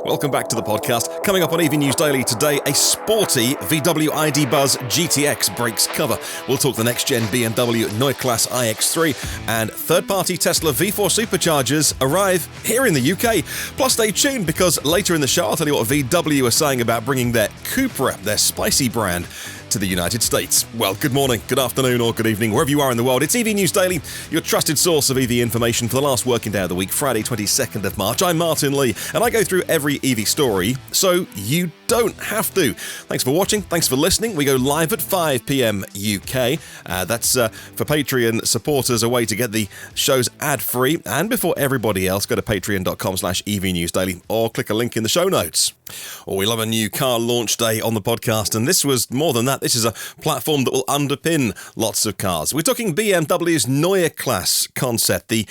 Welcome back to the podcast. Coming up on EV News Daily today, a sporty VW ID.BUZZ GTX breaks cover. We'll talk the next-gen BMW Neue Class iX3, and third-party Tesla V4 Superchargers arrive here in the UK. Plus, stay tuned because later in the show, I'll tell you what VW are saying about bringing their Cupra, their spicy brand, to the United States. Well, good morning, good afternoon, or good evening, wherever you are in the world. It's EV News Daily, your trusted source of EV information for the last working day of the week, Friday, 22nd of March. I'm Martin Lee, and I go through every EV story, so you don't have to. Thanks for watching, thanks for listening. We go live at 5 p.m. UK. That's for Patreon supporters, a way to get the shows ad-free and before everybody else. Go to patreon.com/EVNewsDaily or click a link in the show notes. Oh, we love a new car launch day on the podcast, and this was more than that. This is a platform that will underpin lots of cars. We're talking BMW's Neue Class concept, the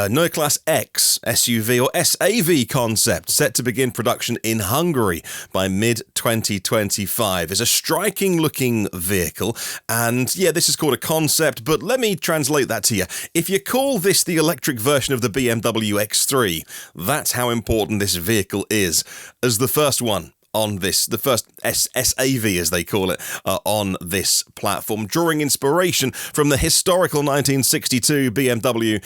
Neue Class X SUV or SAV concept, set to begin production in Hungary by mid-2025. It's a striking-looking vehicle, and yeah, this is called a concept, but let me translate that to you. If you call this the electric version of the BMW X3, that's how important this vehicle is as the first one on this, the first SAV as they call it, on this platform, drawing inspiration from the historical 1962 BMW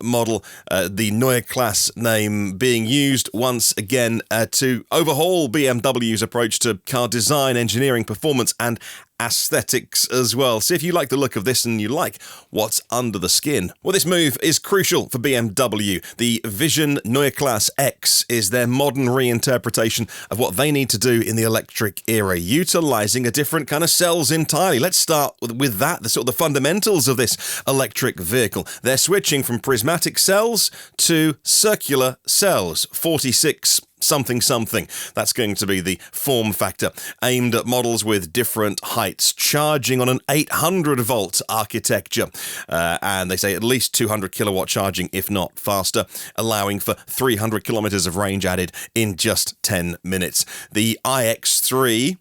model, the Neue Class name being used once again to overhaul BMW's approach to car design, engineering, performance and aesthetics as well. See if you like the look of this and you like what's under the skin. Well, this move is crucial for BMW. The Vision Neue Class X is their modern reinterpretation of what they need to do in the electric era, utilising a different kind of cells entirely. Let's start with that, the sort of the fundamentals of this electric vehicle. They're switching from prismatic cells to circular cells, 46 something. That's going to be the form factor, aimed at models with different heights, charging on an 800-volt architecture. And they say at least 200 kilowatt charging, if not faster, allowing for 300 kilometers of range added in just 10 minutes. The iX3,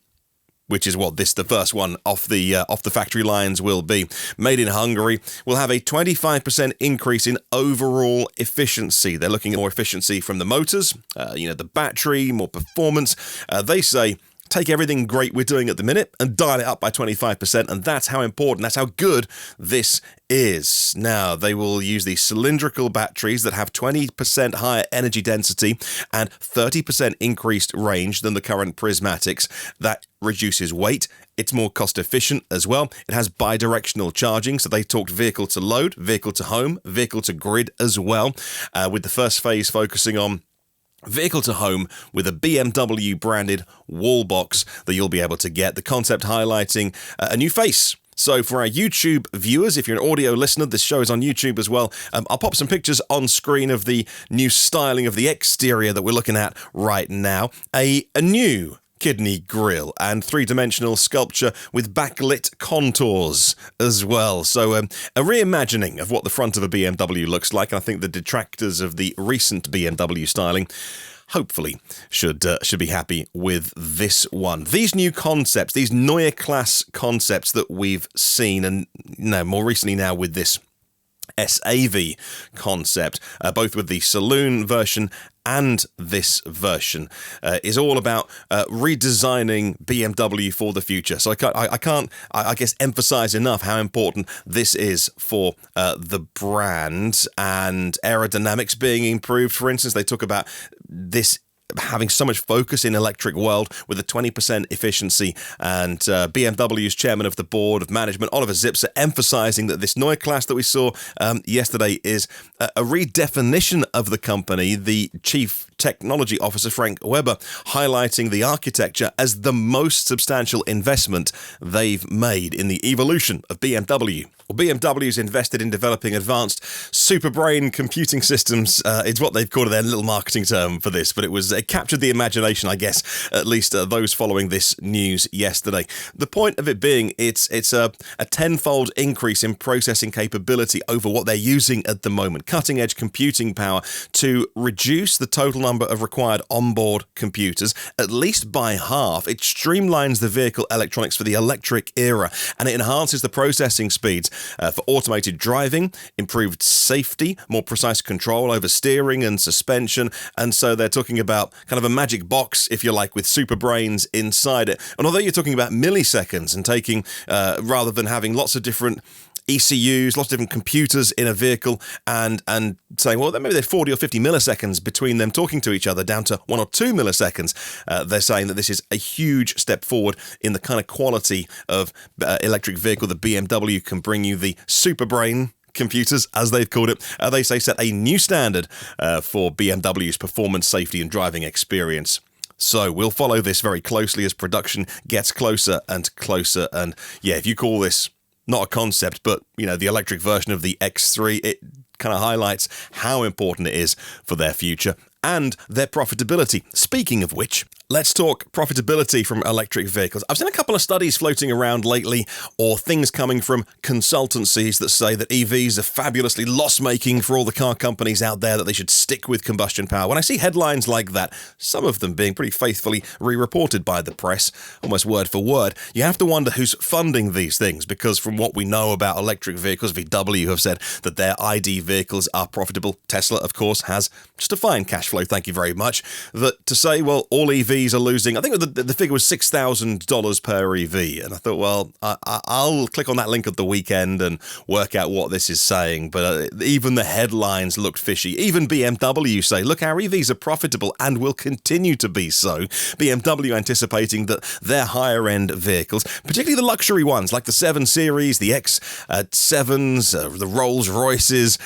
which is what the first one off the factory lines will be, made in Hungary, will have a 25% increase in overall efficiency. They're looking at more efficiency from the motors, the battery, more performance. They say, take everything great we're doing at the minute and dial it up by 25%, and that's how important, that's how good this is. Now, they will use these cylindrical batteries that have 20% higher energy density and 30% increased range than the current prismatics. That reduces weight. It's more cost efficient as well. It has bidirectional charging, so they talked vehicle to load, vehicle to home, vehicle to grid as well, with the first phase focusing on vehicle to home with a BMW branded wall box that you'll be able to get. The concept highlighting a new face. So for our YouTube viewers, if you're an audio listener, this show is on YouTube as well. I'll pop some pictures on screen of the new styling of the exterior that we're looking at right now. A new kidney grille and three-dimensional sculpture with backlit contours as well. So a reimagining of what the front of a BMW looks like. And I think the detractors of the recent BMW styling hopefully should be happy with this one. These new concepts, these Neue Class concepts that we've seen, and more recently now with this SAV concept, both with the saloon version and this version, is all about redesigning BMW for the future. So I can't emphasize enough how important this is for the brand, and aerodynamics being improved. For instance, they talk about this having so much focus in electric world with a 20% efficiency, and BMW's chairman of the board of management, Oliver Zipser, emphasizing that this Neue Class that we saw yesterday is a redefinition of the company. The chief technology officer, Frank Weber, highlighting the architecture as the most substantial investment they've made in the evolution of BMW. Well, BMW's invested in developing advanced superbrain computing systems. It's what they've called their little marketing term for this, but it captured the imagination, I guess, at least those following this news yesterday. The point of it being, it's a tenfold increase in processing capability over what they're using at the moment. Cutting-edge computing power to reduce the total number number of required onboard computers, at least by half. It streamlines the vehicle electronics for the electric era, and it enhances the processing speeds for automated driving, improved safety, more precise control over steering and suspension. And so they're talking about kind of a magic box, if you like, with super brains inside it. And although you're talking about milliseconds and taking, rather than having lots of different ECUs, lots of different computers in a vehicle, and saying, well, maybe they're 40 or 50 milliseconds between them talking to each other, down to 1 or 2 milliseconds. They're saying that this is a huge step forward in the kind of quality of electric vehicle that BMW can bring you. The super brain computers, as they've called it, they say set a new standard for BMW's performance, safety, and driving experience. So we'll follow this very closely as production gets closer and closer. And yeah, if you call this not a concept, but, you know, the electric version of the X3, it kind of highlights how important it is for their future and their profitability. Speaking of which, let's talk profitability from electric vehicles. I've seen a couple of studies floating around lately, or things coming from consultancies that say that EVs are fabulously loss-making for all the car companies out there, that they should stick with combustion power. When I see headlines like that, some of them being pretty faithfully re-reported by the press, almost word for word, you have to wonder who's funding these things, because from what we know about electric vehicles, VW have said that their ID vehicles are profitable. Tesla, of course, has just a fine cash flow, thank you very much. That to say, well, all EVs are losing, I think the figure was $6,000 per EV, and I thought, well, I'll click on that link at the weekend and work out what this is saying, but even the headlines looked fishy. Even BMW say, look, our EVs are profitable and will continue to be so. BMW anticipating that their higher-end vehicles, particularly the luxury ones like the 7 Series, the X7s, the Rolls-Royces,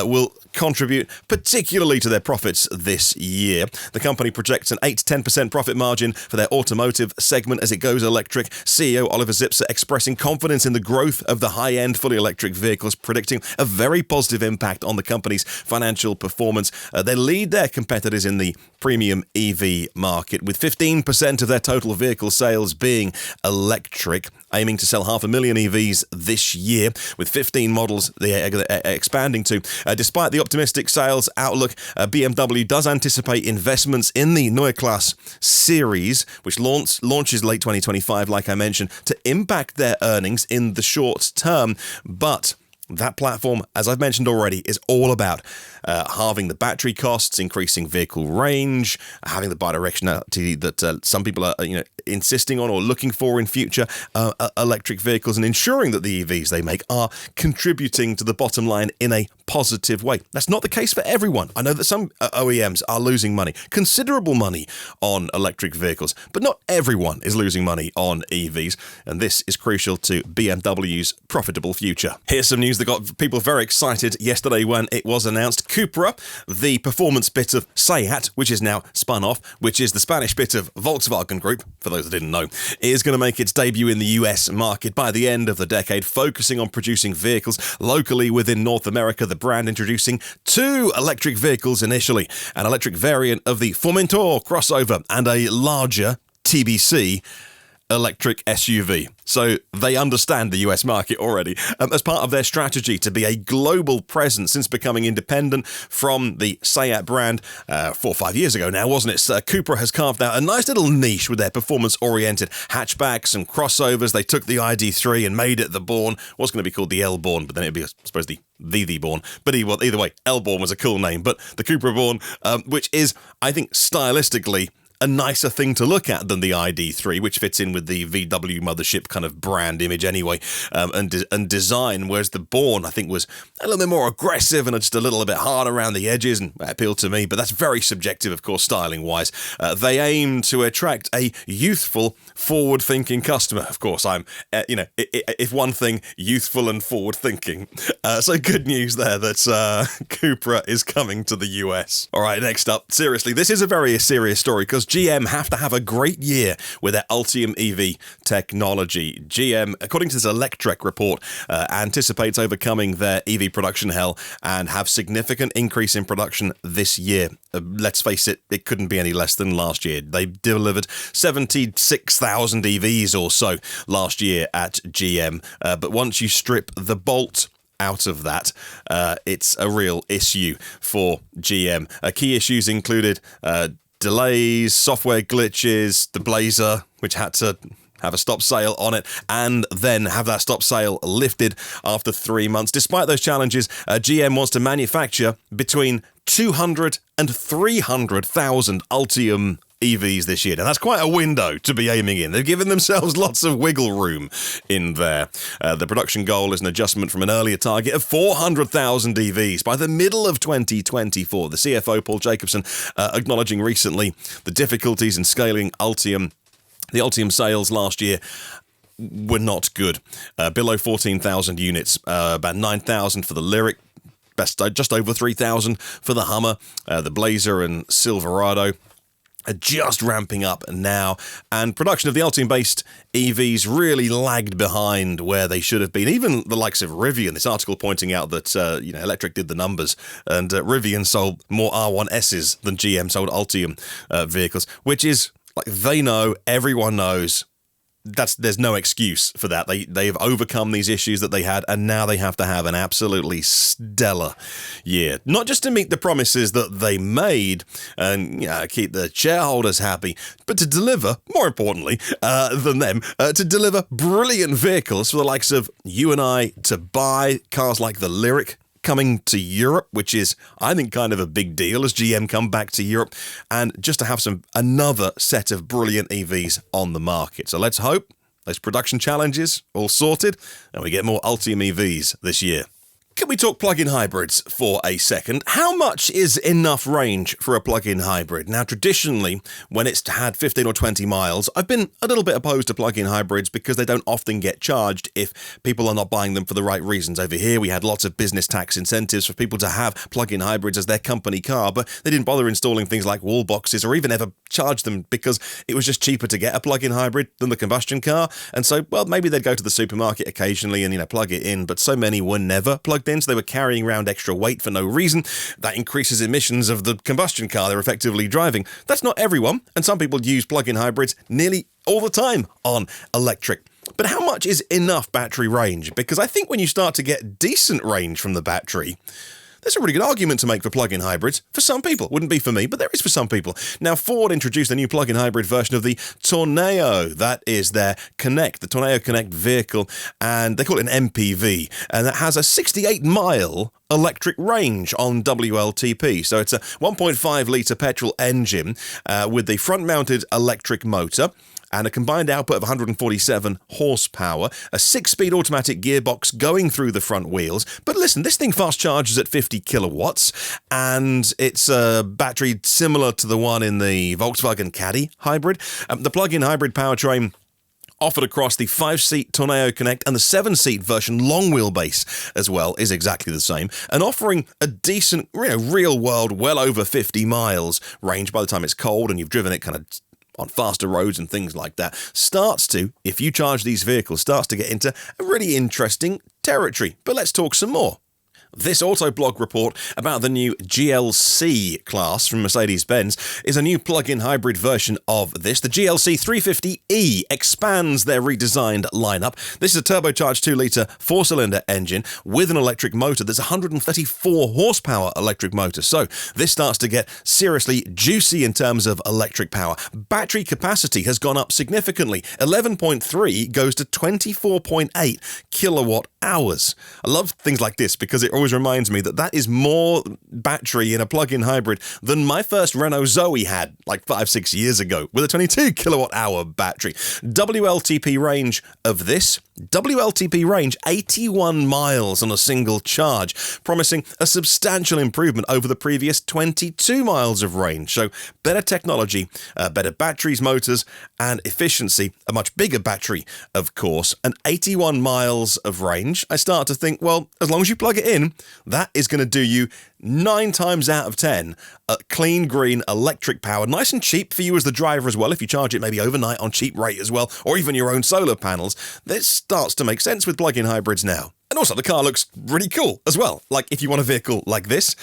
will contribute particularly to their profits this year. The company projects an 8-10% profit margin for their automotive segment as it goes electric. CEO Oliver Zipser expressing confidence in the growth of the high-end fully electric vehicles, predicting a very positive impact on the company's financial performance. They lead their competitors in the premium EV market, with 15% of their total vehicle sales being electric, aiming to sell 500,000 EVs this year, with 15 models they're expanding to. Despite the optimistic sales outlook, BMW does anticipate investments in the Neue Class series, which launches late 2025, like I mentioned, to impact their earnings in the short term. But that platform, as I've mentioned already, is all about halving the battery costs, increasing vehicle range, having the bidirectionality that some people are insisting on or looking for in future electric vehicles, and ensuring that the EVs they make are contributing to the bottom line in a positive way. That's not the case for everyone. I know that some OEMs are losing money, considerable money, on electric vehicles, but not everyone is losing money on EVs, and this is crucial to BMW's profitable future. Here's some news that got people very excited yesterday when it was announced. Cupra, the performance bit of SEAT, which is now spun off, which is the Spanish bit of Volkswagen Group, for those that didn't know, is going to make its debut in the US market by the end of the decade, focusing on producing vehicles locally within North America. The brand introducing 2 electric vehicles initially, an electric variant of the Formentor crossover and a larger TBC electric SUV. So they understand the US market already. As part of their strategy to be a global presence since becoming independent from the SEAT brand 4 or 5 years ago now, wasn't it? Cupra has carved out a nice little niche with their performance-oriented hatchbacks and crossovers. They took the ID.3 and made it the Born. It was going to be called the L-Born, but then it'd be, I suppose, the Born. But either way, L-Born was a cool name. But the Cupra Born, which is, I think, stylistically a nicer thing to look at than the ID.3, which fits in with the VW mothership kind of brand image anyway, and design, whereas the Born, I think, was a little bit more aggressive and just a little bit hard around the edges, and that appealed to me, but that's very subjective, of course, styling-wise. They aim to attract a youthful, forward-thinking customer. Of course, I'm, if one thing, youthful and forward-thinking. So good news there that Cupra is coming to the US. All right, next up, seriously, this is a very serious story, because GM have to have a great year with their Ultium EV technology. GM, according to this Electrek report, anticipates overcoming their EV production hell and have significant increase in production this year. Let's face it, it couldn't be any less than last year. They delivered 76,000 EVs or so last year at GM. But once you strip the Bolt out of that, it's a real issue for GM. Key issues included delays, software glitches, the Blazer, which had to have a stop sale on it, and then have that stop sale lifted after 3 months. Despite those challenges, GM wants to manufacture between 200 and 300,000 Ultium EVs this year. Now, that's quite a window to be aiming in. They've given themselves lots of wiggle room in there. The production goal is an adjustment from an earlier target of 400,000 EVs by the middle of 2024. The CFO, Paul Jacobson, acknowledging recently the difficulties in scaling Ultium. The Ultium sales last year were not good. Below 14,000 units, about 9,000 for the Lyric, just over 3,000 for the Hummer, the Blazer and Silverado are just ramping up now, and production of the Ultium-based EVs really lagged behind where they should have been. Even the likes of Rivian, this article pointing out that Electric did the numbers, and Rivian sold more R1Ss than GM sold Ultium vehicles, which is, like, they know, everyone knows, there's no excuse for that. They've overcome these issues that they had, and now they have to have an absolutely stellar year. Not just to meet the promises that they made and keep the shareholders happy, but to deliver, more importantly than them, to deliver brilliant vehicles for the likes of you and I to buy cars like the Lyric coming to Europe, which is, I think, kind of a big deal as GM come back to Europe, and just to have another set of brilliant EVs on the market. So let's hope those production challenges all sorted and we get more Ultium EVs this year. Can we talk plug-in hybrids for a second? How much is enough range for a plug-in hybrid? Now, traditionally, when it's had 15 or 20 miles, I've been a little bit opposed to plug-in hybrids because they don't often get charged if people are not buying them for the right reasons. Over here, we had lots of business tax incentives for people to have plug-in hybrids as their company car, but they didn't bother installing things like wall boxes or even ever charge them because it was just cheaper to get a plug-in hybrid than the combustion car. And so, well, maybe they'd go to the supermarket occasionally and, plug it in, but so many were never plugged in, so they were carrying around extra weight for no reason. That increases emissions of the combustion car they're effectively driving. That's not everyone, and some people use plug-in hybrids nearly all the time on electric. But how much is enough battery range? Because I think when you start to get decent range from the battery, there's a really good argument to make for plug-in hybrids. For some people. Wouldn't be for me, but there is for some people. Now, Ford introduced a new plug-in hybrid version of the Tourneo. That is their Connect, the Tourneo Connect vehicle, and they call it an MPV. And that has a 68-mile electric range on WLTP. So it's a 1.5-litre petrol engine with the front-mounted electric motor and a combined output of 147 horsepower, a 6-speed automatic gearbox going through the front wheels. But listen, this thing fast charges at 50 kilowatts, and it's a battery similar to the one in the Volkswagen Caddy hybrid. The plug-in hybrid powertrain offered across the 5-seat Tourneo Connect and the 7-seat version long wheelbase as well is exactly the same, and offering a decent, real world, well over 50 miles range by the time it's cold and you've driven it kind of on faster roads and things like that. If you charge these vehicles, starts to get into a really interesting territory. But let's talk some more. This Autoblog report about the new GLC-Class from Mercedes-Benz is a new plug-in hybrid version of this. The GLC-350E expands their redesigned lineup. This is a turbocharged 2-litre 4-cylinder engine with an electric motor that's 134 horsepower electric motor. So this starts to get seriously juicy in terms of electric power. Battery capacity has gone up significantly. 11.3 goes to 24.8 kilowatt hours. I love things like this because it always reminds me that is more battery in a plug-in hybrid than my first Renault Zoe had like 5-6 years ago with a 22 kilowatt hour battery. WLTP range of this, WLTP range 81 miles on a single charge, promising a substantial improvement over the previous 22 miles of range. So better technology, better batteries, motors, and efficiency, a much bigger battery, of course, and 81 miles of range. I start to think, well, as long as you plug it in, that is going to do you 9 times out of 10 clean green electric power, nice and cheap for you as the driver as well, if you charge it maybe overnight on cheap rate as well, or even your own solar panels. This starts to make sense with plug-in hybrids now. And also the car looks really cool as well. Like if you want a vehicle like this,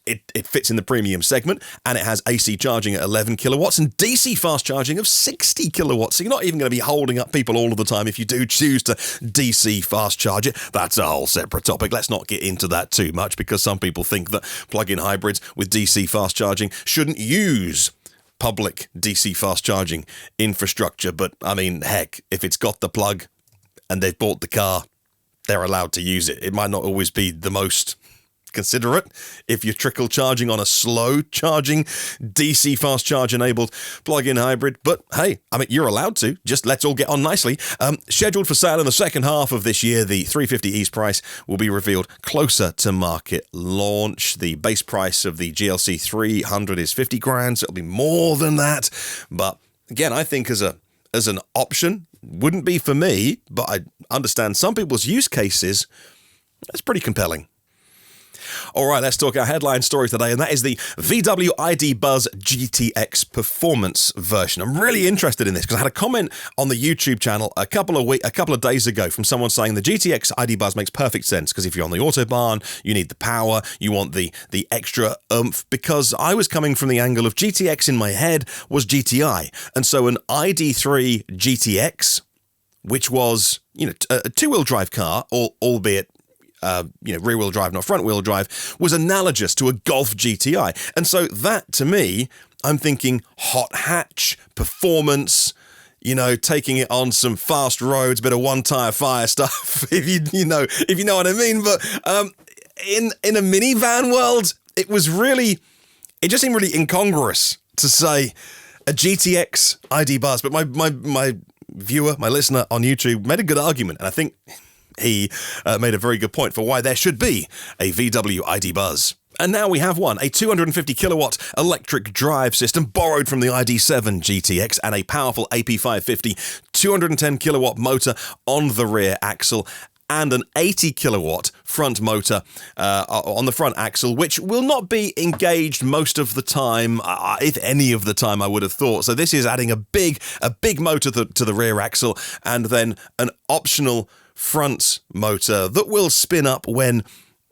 it fits in the premium segment, and it has AC charging at 11 kilowatts and DC fast charging of 60 kilowatts. So you're not even going to be holding up people all of the time if you do choose to DC fast charge it. That's a whole separate topic. Let's not get into that too much, because some people think that plug-in hybrids with DC fast charging shouldn't use public DC fast charging infrastructure. But I mean, heck, if it's got the plug and they've bought the car, they're allowed to use it. It might not always be the most considerate if you're trickle charging on a slow charging DC fast charge enabled plug-in hybrid, but hey, I mean, you're allowed to. Just let's all get on nicely. Scheduled for sale in the second half of this year, the 350e's price will be revealed closer to market launch. The base price of the GLC 300 is 50 grand, so it'll be more than that. But again, I think as an option, wouldn't be for me, but I understand some people's use cases. That's pretty compelling. All right, let's talk our headline story today, and that is the VW ID.BUZZ GTX performance version. I'm really interested in this because I had a comment on the YouTube channel a couple of days ago from someone saying the GTX ID.BUZZ makes perfect sense because if you're on the Autobahn, you need the power, you want the extra oomph, because I was coming from the angle of GTX in my head was GTI, and so an ID.3 GTX, which was, a two-wheel drive car, albeit rear-wheel drive, not front-wheel drive, was analogous to a Golf GTI. And so that, to me, I'm thinking hot hatch, performance, taking it on some fast roads, bit of one-tire fire stuff, if you know what I mean. But in a minivan world, it just seemed really incongruous to say a GTX ID.BUZZ. But my viewer, my listener on YouTube made a good argument, and I think he made a very good point for why there should be a VW ID.BUZZ. And now we have one, a 250 kilowatt electric drive system borrowed from the ID.7 GTX and a powerful AP550 210 kilowatt motor on the rear axle and an 80 kilowatt front motor on the front axle, which will not be engaged most of the time, if any of the time, I would have thought. So this is adding a big motor to the rear axle and then an optional front motor that will spin up when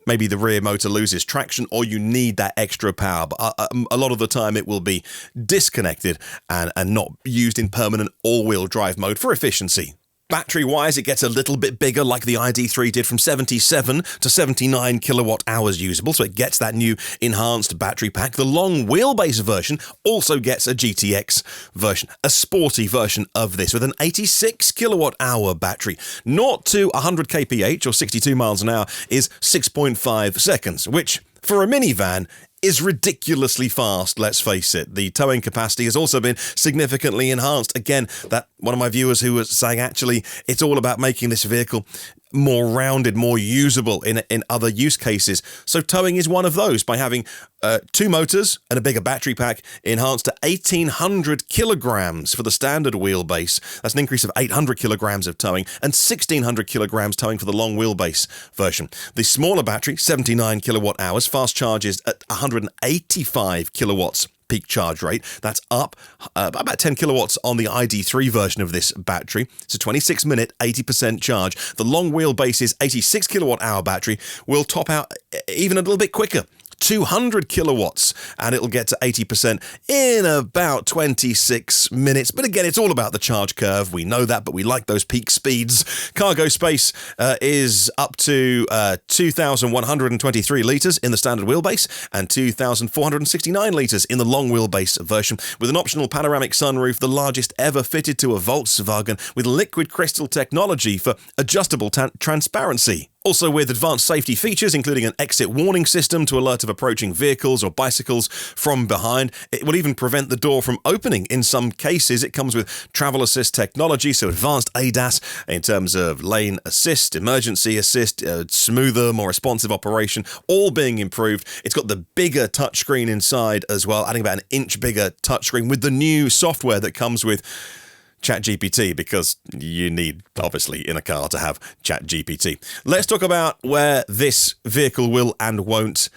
maybe the rear motor loses traction or you need that extra power. But a lot of the time it will be disconnected and not used in permanent all-wheel drive mode for efficiency. Battery-wise, it gets a little bit bigger like the ID.3 did, from 77 to 79 kilowatt hours usable, so it gets that new enhanced battery pack. The long wheelbase version also gets a GTX version, a sporty version of this with an 86 kilowatt hour battery. 0 to 100 kph or 62 miles an hour is 6.5 seconds, which for a minivan is ridiculously fast, let's face it. The towing capacity has also been significantly enhanced. Again, that one of my viewers who was saying actually it's all about making this vehicle more rounded, more usable in other use cases. So towing is one of those by having two motors and a bigger battery pack enhanced to 1,800 kilograms for the standard wheelbase. That's an increase of 800 kilograms of towing and 1,600 kilograms towing for the long wheelbase version. The smaller battery, 79 kilowatt hours, fast charges at 185 kilowatts peak charge rate. That's up about 10 kilowatts on the ID.3 version of this battery. It's a 26-minute, 80% charge. The long wheelbase's 86 kilowatt hour battery will top out even a little bit quicker. 200 kilowatts, and it'll get to 80% in about 26 minutes. But again, it's all about the charge curve. We know that, but we like those peak speeds. Cargo space is up to 2,123 litres in the standard wheelbase and 2,469 litres in the long wheelbase version, with an optional panoramic sunroof, the largest ever fitted to a Volkswagen, with liquid crystal technology for adjustable transparency. Also with advanced safety features, including an exit warning system to alert of approaching vehicles or bicycles from behind. It will even prevent the door from opening in some cases. It comes with travel assist technology, so advanced ADAS in terms of lane assist, emergency assist, smoother, more responsive operation, all being improved. It's got the bigger touchscreen inside as well, adding about an inch bigger touchscreen with the new software that comes with ChatGPT, because you need, obviously, in a car to have ChatGPT. Let's talk about where this vehicle will and won't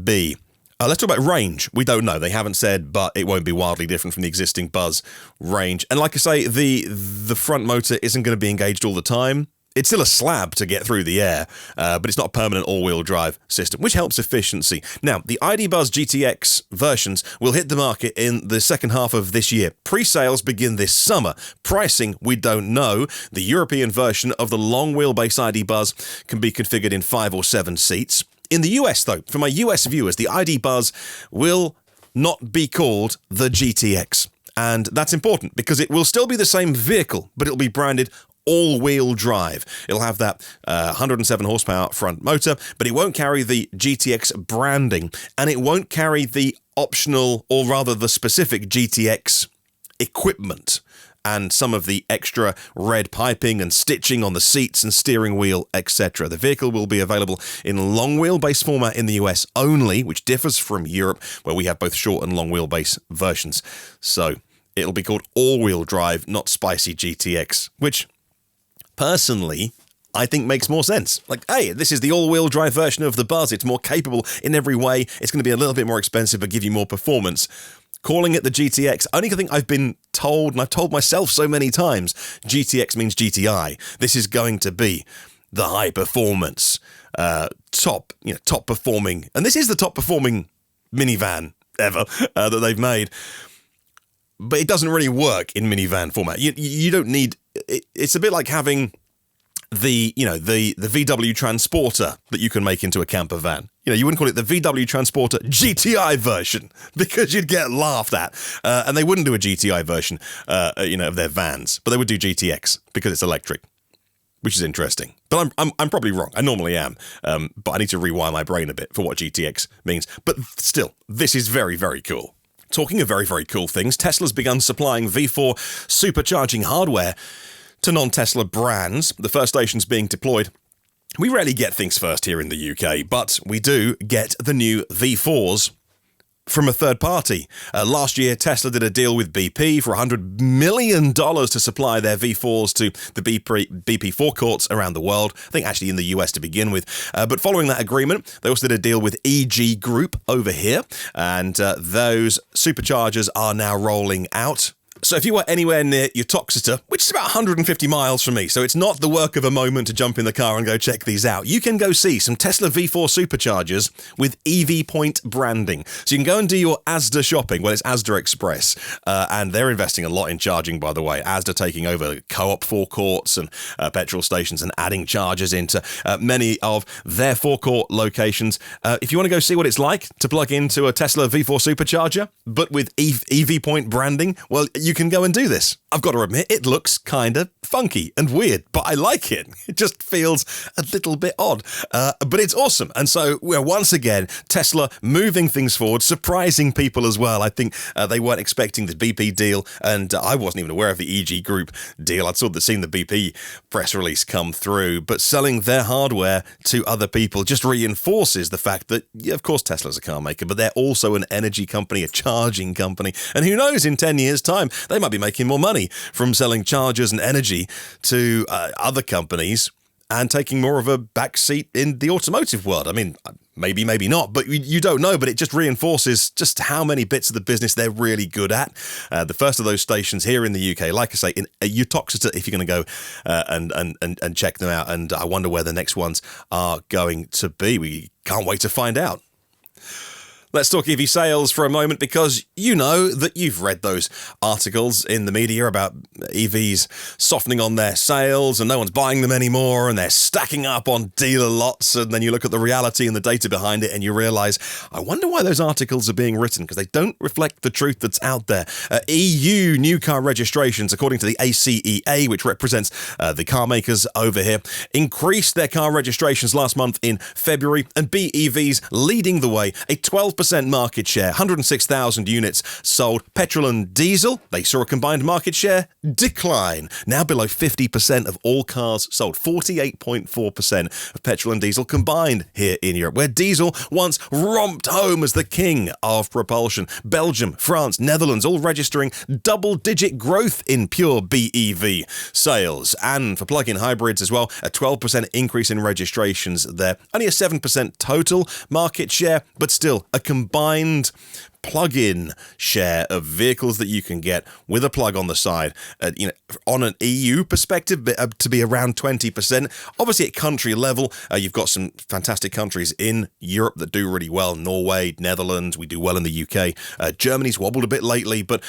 be. Let's talk about range. We don't know. They haven't said, but it won't be wildly different from the existing Buzz range. And like I say, the front motor isn't going to be engaged all the time. It's still a slab to get through the air, but it's not a permanent all-wheel drive system, which helps efficiency. Now, the ID.BUZZ GTX versions will hit the market in the second half of this year. Pre-sales begin this summer. Pricing, we don't know. The European version of the long-wheelbase ID.BUZZ can be configured in 5 or 7 seats. In the US, though, for my US viewers, the ID.BUZZ will not be called the GTX. And that's important because it will still be the same vehicle, but it'll be branded all-wheel drive. It'll have that 107 horsepower front motor, but it won't carry the GTX branding, and it won't carry the optional, or rather the specific GTX equipment and some of the extra red piping and stitching on the seats and steering wheel, etc. The vehicle will be available in long wheelbase format in the US only, which differs from Europe, where we have both short and long wheelbase versions. So it'll be called all-wheel drive, not spicy GTX, which personally, I think makes more sense. Like, hey, this is the all-wheel drive version of the Buzz. It's more capable in every way. It's going to be a little bit more expensive, but give you more performance. Calling it the GTX, only thing I've been told, and I've told myself so many times, GTX means GTI. This is going to be the high-performance, top performing, and this is the top-performing minivan ever that they've made. But it doesn't really work in minivan format. You don't need. It's a bit like having the VW Transporter that you can make into a camper van. You wouldn't call it the VW Transporter GTI version because you'd get laughed at. And they wouldn't do a GTI version, of their vans, but they would do GTX because it's electric, which is interesting. But I'm probably wrong. I normally am. But I need to rewire my brain a bit for what GTX means. But still, this is very, very cool. Talking of very, very cool things, Tesla's begun supplying V4 supercharging hardware to non-Tesla brands. The first station's being deployed. We rarely get things first here in the UK, but we do get the new V4s from a third party. Last year, Tesla did a deal with BP for $100 million to supply their V4s to the BP forecourts around the world. I think actually in the US to begin with. But following that agreement, they also did a deal with EG Group over here, and those superchargers are now rolling out. So if you were anywhere near Uttoxeter, which is about 150 miles from me, so it's not the work of a moment to jump in the car and go check these out, you can go see some Tesla V4 superchargers with EV Point branding. So you can go and do your Asda shopping. Well, it's Asda Express, and they're investing a lot in charging, by the way. Asda taking over Co-op forecourts and petrol stations and adding chargers into many of their forecourt locations. If you want to go see what it's like to plug into a Tesla V4 supercharger, but with EV Point branding, well, you can go and do this. I've got to admit, it looks kind of funky and weird, but I like it. It just feels a little bit odd, but it's awesome. And so we're once again, Tesla moving things forward, surprising people as well. I think they weren't expecting the BP deal, and I wasn't even aware of the EG Group deal. I'd seen the BP press release come through, but selling their hardware to other people just reinforces the fact that, yeah, of course, Tesla's a car maker, but they're also an energy company, a charging company, and who knows, in 10 years' time, they might be making more money from selling chargers and energy to other companies and taking more of a backseat in the automotive world. I mean, maybe, maybe not, but you don't know, but it just reinforces just how many bits of the business they're really good at. The first of those stations here in the UK, like I say, in Uttoxeter, if you're going to go and check them out, and I wonder where the next ones are going to be. We can't wait to find out. Let's talk EV sales for a moment, because you know that you've read those articles in the media about EVs softening on their sales and no one's buying them anymore and they're stacking up on dealer lots, and then you look at the reality and the data behind it and you realise, I wonder why those articles are being written, because they don't reflect the truth that's out there. EU new car registrations, according to the ACEA, which represents the car makers over here, increased their car registrations last month in February, and BEVs leading the way, a 12% market share, 106,000 units sold. Petrol and diesel, they saw a combined market share decline, now below 50% of all cars sold. 48.4% of petrol and diesel combined here in Europe, where diesel once romped home as the king of propulsion. Belgium, France, Netherlands, all registering double-digit growth in pure BEV sales. And for plug-in hybrids as well, a 12% increase in registrations there. Only a 7% total market share, but still a combined plug-in share of vehicles that you can get with a plug on the side, on an EU perspective, to be around 20%. Obviously, at country level, you've got some fantastic countries in Europe that do really well. Norway, Netherlands, we do well in the UK. Germany's wobbled a bit lately, but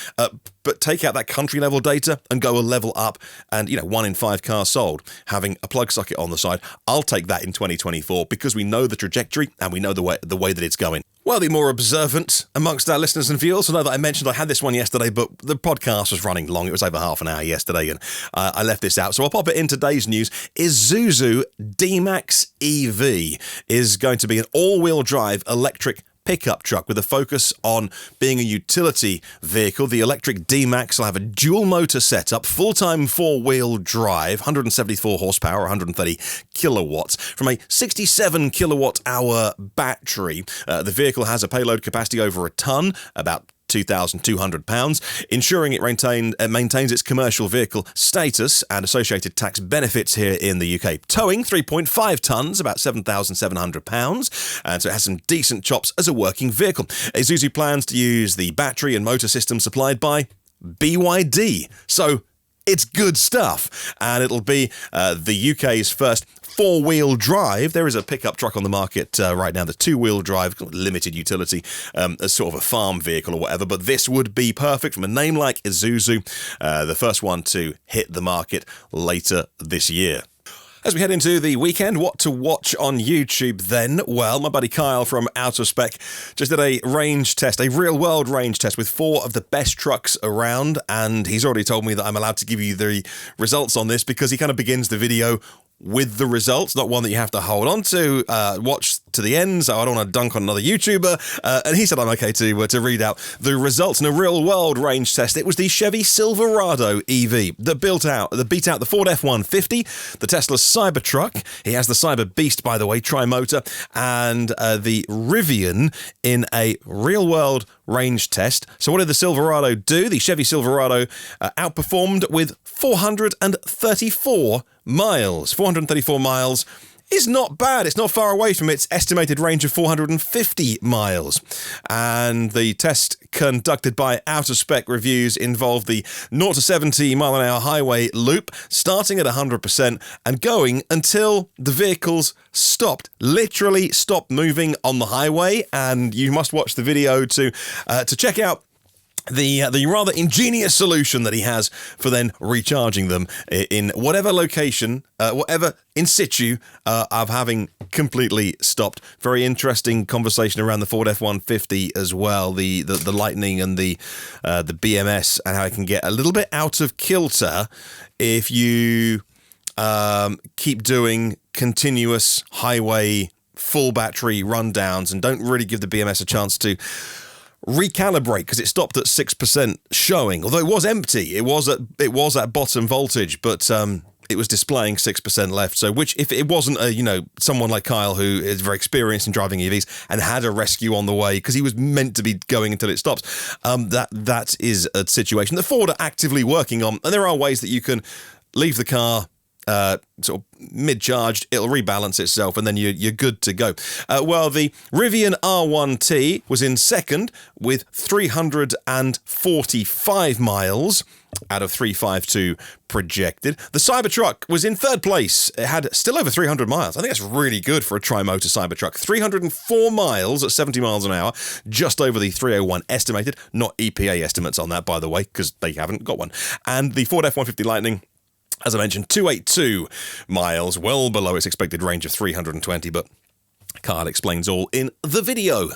take out that country level data and go a level up, and 1 in 5 cars sold having a plug socket on the side. I'll take that in 2024 because we know the trajectory and we know the way that it's going. Well, the more observant amongst our listeners and viewers will know that I mentioned I had this one yesterday, but the podcast was running long. It was over half an hour yesterday, and I left this out. So I'll pop it in today's news. Isuzu D-Max EV is going to be an all-wheel drive electric pickup truck with a focus on being a utility vehicle. The electric D-Max will have a dual motor setup, full-time 4-wheel drive, 174 horsepower, 130 kilowatts, from a 67 kilowatt hour battery. The vehicle has a payload capacity over a ton, about 2,200 pounds, ensuring it maintains its commercial vehicle status and associated tax benefits here in the UK. Towing 3.5 tonnes, about 7,700 pounds, and so it has some decent chops as a working vehicle. Isuzu plans to use the battery and motor system supplied by BYD. So it's good stuff, and it'll be the UK's first 4-wheel drive. There is a pickup truck on the market right now, the 2-wheel drive, limited utility, as sort of a farm vehicle or whatever, but this would be perfect from a name like Isuzu, the first one to hit the market later this year. As we head into the weekend, what to watch on YouTube then? Well, my buddy Kyle from Out of Spec just did a range test, a real-world range test with 4 of the best trucks around, and he's already told me that I'm allowed to give you the results on this because he kind of begins the video with the results, not one that you have to hold on to, watch to the end, so I don't want to dunk on another YouTuber, and he said I'm okay to read out the results in a real-world range test. It was the Chevy Silverado EV that beat out the Ford F-150, the Tesla Cybertruck, he has the Cyber Beast, by the way, tri-motor, and the Rivian in a real-world range test. So what did the Silverado do? The Chevy Silverado outperformed with 434 miles. 434 miles is not bad. It's not far away from its estimated range of 450 miles. And the test conducted by Out of Spec Reviews involved the 0 to 70 mile an hour highway loop, starting at 100% and going until the vehicles literally stopped moving on the highway. And you must watch the video to check out the rather ingenious solution that he has for then recharging them in whatever location, whatever in situ of having completely stopped. Very interesting conversation around the Ford F-150 as well, the Lightning and the BMS, and how it can get a little bit out of kilter if you keep doing continuous highway full battery rundowns and don't really give the BMS a chance to recalibrate, because it stopped at 6% showing, although it was empty. It was at bottom voltage, but it was displaying 6% left. So, which if it wasn't someone like Kyle who is very experienced in driving EVs and had a rescue on the way because he was meant to be going until it stops, that is a situation that Ford are actively working on, and there are ways that you can leave the car sort of mid-charged, it'll rebalance itself, and then you're good to go. Well, the Rivian R1T was in second with 345 miles out of 352 projected. The Cybertruck was in third place. It had still over 300 miles. I think that's really good for a tri-motor Cybertruck. 304 miles at 70 miles an hour, just over the 301 estimated. Not EPA estimates on that, by the way, because they haven't got one. And the Ford F-150 Lightning, as I mentioned, 282 miles, well below its expected range of 320, but Kyle explains all in the video.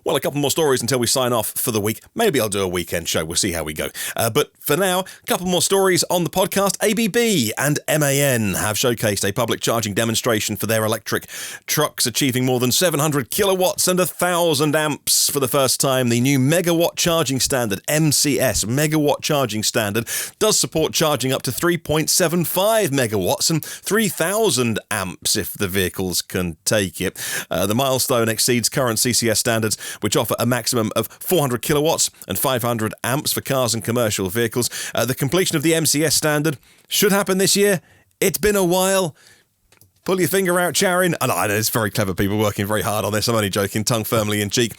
Well, a couple more stories until we sign off for the week. Maybe I'll do a weekend show. We'll see how we go. But for now, a couple more stories on the podcast. ABB and MAN have showcased a public charging demonstration for their electric trucks, achieving more than 700 kilowatts and 1,000 amps for the first time. The new Megawatt charging standard, MCS, Megawatt charging standard, does support charging up to 3.75 megawatts and 3,000 amps if the vehicles can take it. The milestone exceeds current CCS standards, which offer a maximum of 400 kilowatts and 500 amps for cars and commercial vehicles. The completion of the MCS standard should happen this year. It's been a while. Pull your finger out, Charin. And I know it's very clever people working very hard on this. I'm only joking, tongue firmly in cheek.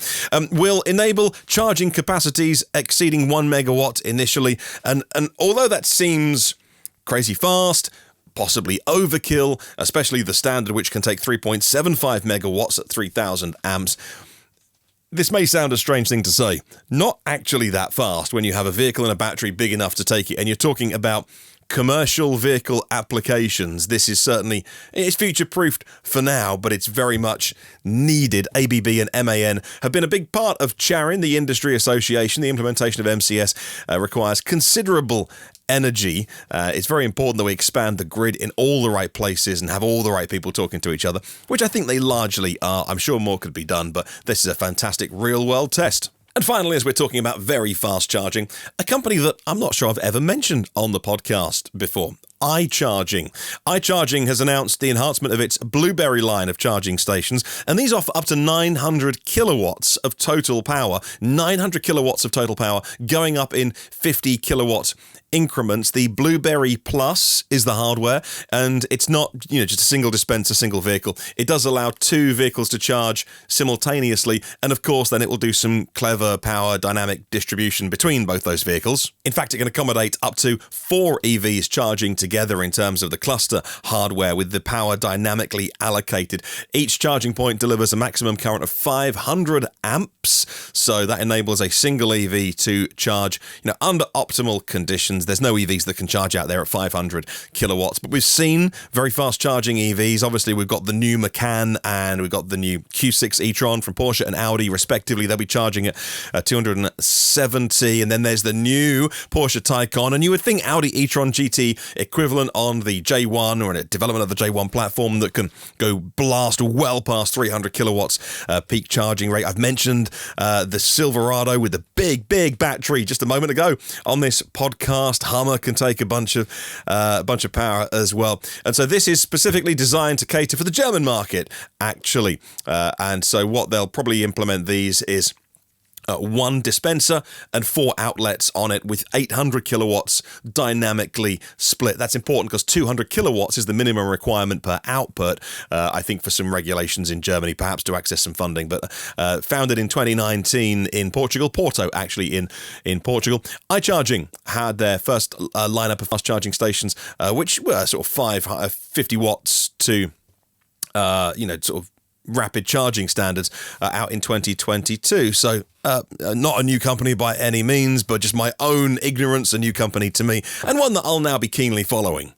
Will enable charging capacities exceeding 1 megawatt initially. And although that seems crazy fast, possibly overkill, especially the standard, which can take 3.75 megawatts at 3,000 amps, this may sound a strange thing to say. Not actually that fast when you have a vehicle and a battery big enough to take it, and you're talking about commercial vehicle applications. This is certainly, it's future-proofed for now, but it's very much needed. ABB and MAN have been a big part of Charin, the industry association. The implementation of MCS requires considerable energy. It's very important that we expand the grid in all the right places and have all the right people talking to each other, which I think they largely are. I'm sure more could be done, but this is a fantastic real-world test. And finally, as we're talking about very fast charging, a company that I'm not sure I've ever mentioned on the podcast before, iCharging. iCharging has announced the enhancement of its Blueberry line of charging stations, and these offer up to 900 kilowatts of total power. 900 kilowatts of total power going up in 50 kilowatt increments. The Blueberry Plus is the hardware, and it's not, just a single dispenser, single vehicle. It does allow 2 vehicles to charge simultaneously, and of course then it will do some clever power dynamic distribution between both those vehicles. In fact, it can accommodate up to 4 EVs charging together in terms of the cluster hardware with the power dynamically allocated. Each charging point delivers a maximum current of 500 amps, so that enables a single EV to charge, under optimal conditions. There's no EVs that can charge out there at 500 kilowatts, but we've seen very fast charging EVs. Obviously, we've got the new Macan and we've got the new Q6 e-tron from Porsche and Audi, respectively. They'll be charging at 270, and then there's the new Porsche Taycan, and you would think Audi e-tron GT equivalent on the J1 or a development of the J1 platform that can go blast well past 300 kilowatts peak charging rate. I've mentioned the Silverado with the big battery just a moment ago on this podcast. Hummer can take a bunch of power as well, and so this is specifically designed to cater for the German market, actually. And so what they'll probably implement these is 1 dispenser and 4 outlets on it with 800 kilowatts dynamically split. That's important because 200 kilowatts is the minimum requirement per output, I think, for some regulations in Germany, perhaps to access some funding. But founded in 2019 in Portugal, Porto actually in Portugal, iCharging had their first lineup of fast charging stations, which were sort of 50 watts to, sort of rapid charging standards out in 2022. So not a new company by any means, but just my own ignorance, a new company to me, and one that I'll now be keenly following.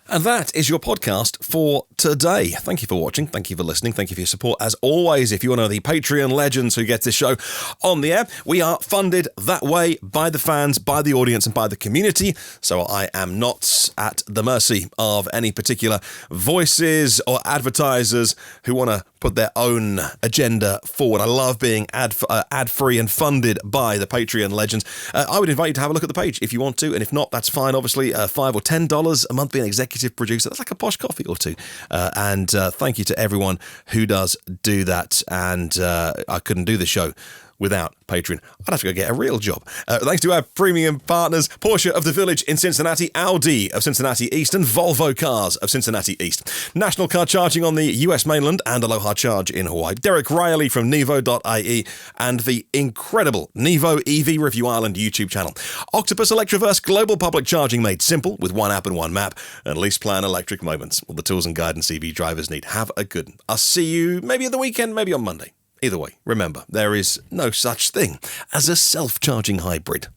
And that is your podcast for today. Thank you for watching. Thank you for listening. Thank you for your support. As always, if you're one of the Patreon legends who get this show on the air, we are funded that way by the fans, by the audience, and by the community. So I am not at the mercy of any particular voices or advertisers who want to put their own agenda forward. I love being ad-free and funded by the Patreon legends. I would invite you to have a look at the page if you want to, and if not, that's fine. Obviously, $5 or $10 a month being an executive producer, that's like a posh coffee or two. And thank you to everyone who does do that. And I couldn't do the show without Patreon. I'd have to go get a real job. Thanks to our premium partners, Porsche of the Village in Cincinnati, Audi of Cincinnati East, and Volvo Cars of Cincinnati East. National Car Charging on the US mainland and Aloha Charge in Hawaii. Derek Riley from Nevo.ie and the incredible Nevo EV Review Ireland YouTube channel. Octopus Electroverse Global Public Charging made simple with one app and one map, and lease plan electric moments. All the tools and guidance EV drivers need. Have a good one. I'll see you maybe at the weekend, maybe on Monday. Either way, remember, there is no such thing as a self-charging hybrid.